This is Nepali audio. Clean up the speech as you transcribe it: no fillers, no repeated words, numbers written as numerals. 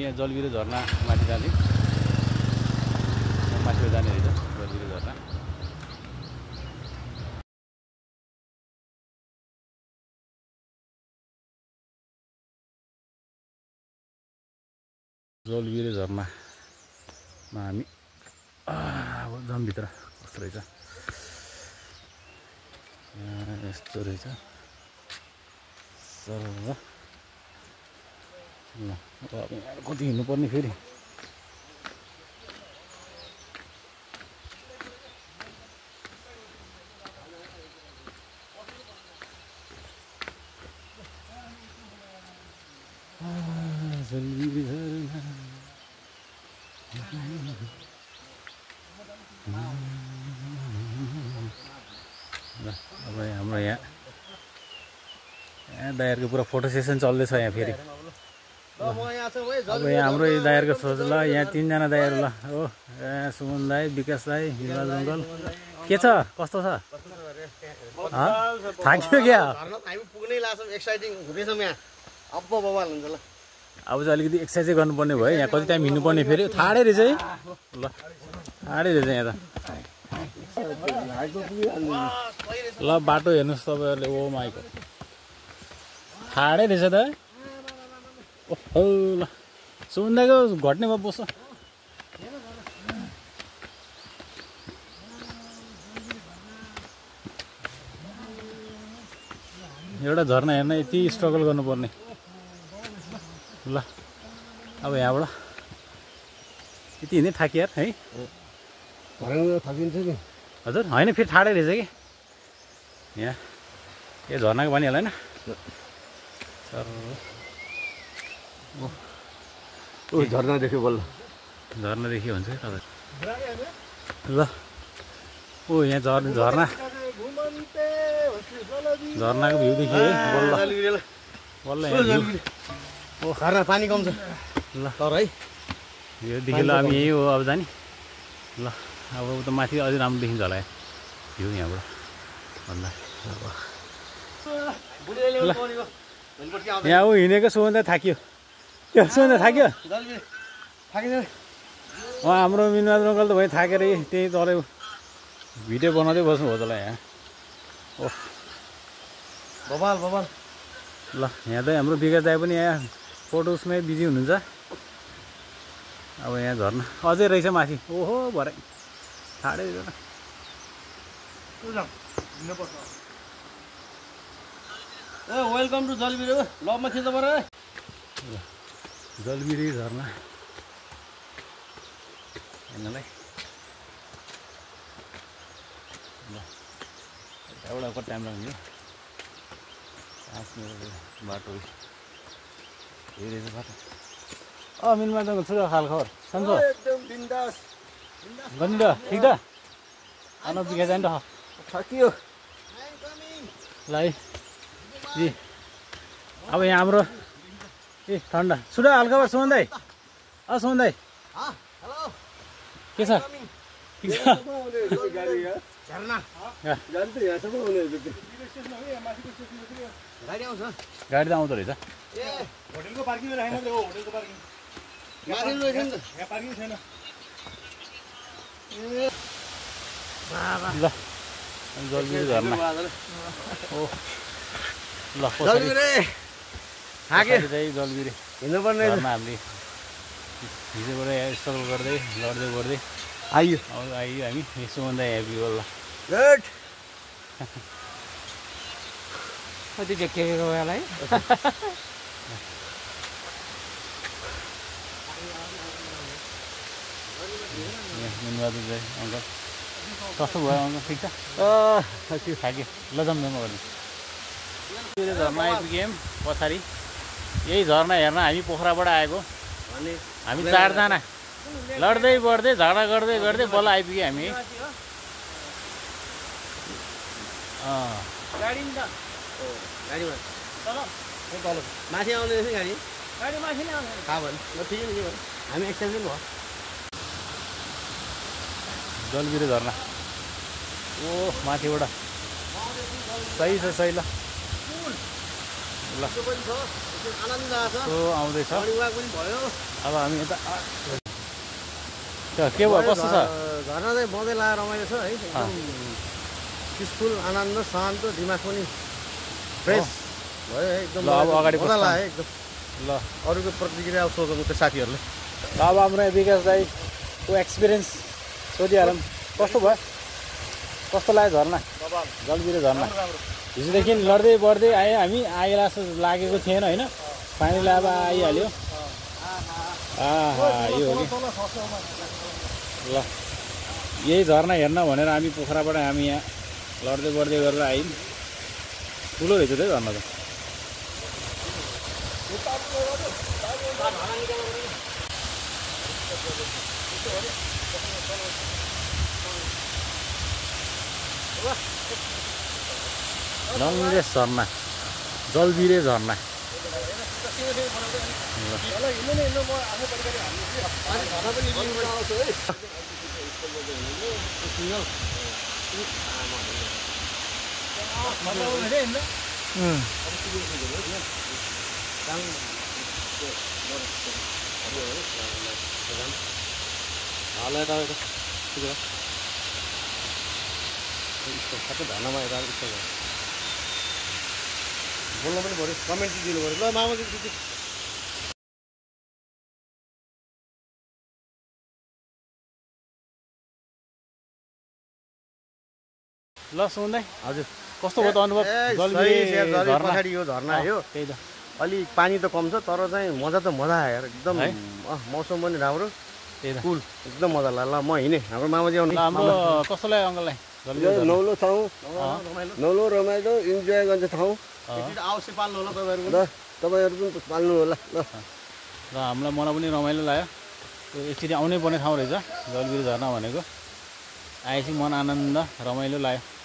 हामी यहाँ जलबिरे झरना माथि जाने माथि जाने रहेछ जलबिरे झरना जलबिरे झरनामा हामी अब जाउँ भित्र कस्तो रहेछ यस्तो रहेछ सर ल अब यहाँ कति हिँड्नुपर्ने फेरि जलबिरे झरना अब हाम्रो यहाँ दाइहरुको पुरा फोटो सेसन चल्दैछ यहाँ फेरि अब यहाँ हाम्रो दाइहरुको सोच ल यहाँ 3 जना दाइहरु ल हो सुमन दाइ विकास दाइ हिमाल जंगल के छ कस्तो छ थाक्यो क्या हामी पुग्नै लाग्छौं एक्साइटिङ हुँदैछ यहाँ अब बवाल हुन्छ ल अब चाहिँ अलिकति एक्सर्साइज गर्नुपर्ने भयो यहाँ कति टाइम हिँड्नुपर्ने फेरि ठाडै रहेछ है ल ठाडै रहेछ यहाँ त ल बाटो हेर्नुहोस् तपाईहरुले ओ माइको ठाडै रहेछ त ओहो ल सुन्दाको घट्ने भयो बस्छ एउटा झरना हेर्न यति स्ट्रगल गर्नुपर्ने ल अब यहाँबाट यति हिँड्दै थाकियार है थकिन्छ नि हजुर होइन फेरि ठाडै रहेछ कि यहाँ यो झर्नाको पानी हाल्दैन सर ओ झरना देख्यो बल्ल झरना देखियो हुन्छ तपाईँ ल ओ यहाँ झरनाको भ्यू देखियो है बल्ल बल्ल यहाँ ओ झरना पानी कम छ ल तर है यो देखि ल हामी यही हो अब जाने ल अब त माथि अझै राम्रो देखिन्छ होला भ्यू यहाँबाट भन्दा यहाँ ऊ हिँडेको सुगन्ध थाक्यो त्यो सुगन्ध थाक्यो हाम्रो मिनबहादुर अङ्कल त भयो थाकेर त्यही तर भिडियो बनाउँदै बस्नु हो तँलाई यहाँ ओ बबाल बबाल ल यहाँ त हाम्रो विकास दाइ पनि यहाँ फोटोसमै बिजी हुनुहुन्छ अब यहाँ झर्ना अझै रहेछ माथि ओहो भरे ठाडै वेलकम टु जलबिरे लबमा खिच्न पर्यो जलबिरे झरना हेर्नलाई ल एउटा कति टाइम लाग्ने 5 मिनट बाटो हेरेछ बाटो मिनमा त ठुलो खाल खबर सन्चो एकदम बिन्दास गनि त ठिक त आनो बिगा जान्छ थकियो ल है जी अब यहाँ हाम्रो ए ठन्डा सुडा हल्का सोन दाइ सोन दाइ हेलो के छ ठिक छ झरना जान्छ यहाँसम्म हुने गाडी आउँछ गाडी त आउँदो रहेछ ए होटलको पार्किङ राखेन त हो होटलको पार्किङ माथि रहेछ नि त यहाँ पार्किङ छैन ए ल जलबिरे झरना ओ ल जलबिरे थाके जलबिरे हिँड्नुपर्ने झरना हामीले हिजोबाट स्ट्रगल गर्दै लड्दै आइयो आइयो हामी यसो भन्दा हेभी होला गुड कति देखेको होला है मिनबहादुर दाइ अङ्कल कस्तो भयो अङ्कल ठिक छ थाक्यो ल जाउँ गर्ने झरना आइपुग्यौँ पछाडि यही झरना हेर्न हामी पोखराबाट आएको हामी 4 जना लड्दै बढ्दै झगडा गर्दै बल्ल आइपुग्यो हामी गाडी नि त गाडीमा तल माथि आउने रहेछ गाडी माथि नै आउँछ थाहा भयो ल ठिकै नि के भयो हामी एक्सर्साइज भयो जलबिरे झरना ओ माथिबाट सही छ सही ल ल आनन्द आछ सो आउँदैछ मर्निङ वाक पनि भयो अब हामी यता के भयो कस्तो छ झर्ना चाहिँ मजै लाएर रमाइलो छ है एकदम पिसफुल आनन्द शान्त दिमाग पनि फ्रेस भयो है एकदम ल अब अगाडि मजा लाग्यो एकदम ल अरूको प्रतिक्रिया सोधौँ त्यो साथीहरूले अब हाम्रो विकास दाईको एक्सपिरियन्स सोधिहालौँ कस्तो भयो कस्तो लाग्यो झर्ना जलबिरे झर्ना हिजोदेखि लड्दै बढ्दै आयो हामी आइला जस्तो लागेको थिएन होइन फाइनली अब आइहाल्यो यो हो कि ल यही झर्ना हेर्न भनेर हामी पोखराबाट हामी यहाँ लड्दै बढ्दै गरेर आयौँ ठुलो रहेछ त झर्ना त लङ्गेस्ट झर्ना जलबिरे झर्ना धर्नामा यता बोल्नु पनि पऱ्यो कमेन्ट दिनु पऱ्यो ल मामा ल सुन्दै हजुर कस्तो भयो त अनुभव पछाडि यो झर्ना हो त्यही त अलिक पानी त कम छ तर चाहिँ मजा त मजा आयो यार एकदम मौसम पनि राम्रो त्यही त कुल एकदम मजा लाग्यो ल म हिँडेँ हाम्रो मामाजी आउनु हाम्रो कस्तो लाग्यो अङ्कललाई नौलो ठाउँ नौलो रमाइलो इन्जोय गर्ने ठाउँ अवश्य पाल्नु होला तपाईँहरू ल तपाईँहरू पनि पाल्नु होला ल र हामीलाई मलाई पनि रमाइलो लाग्यो त्यो एकचोटि आउनै पर्ने ठाउँ रहेछ जलबिरे झर्ना भनेको आएपछि मन आनन्द रमाइलो लाग्यो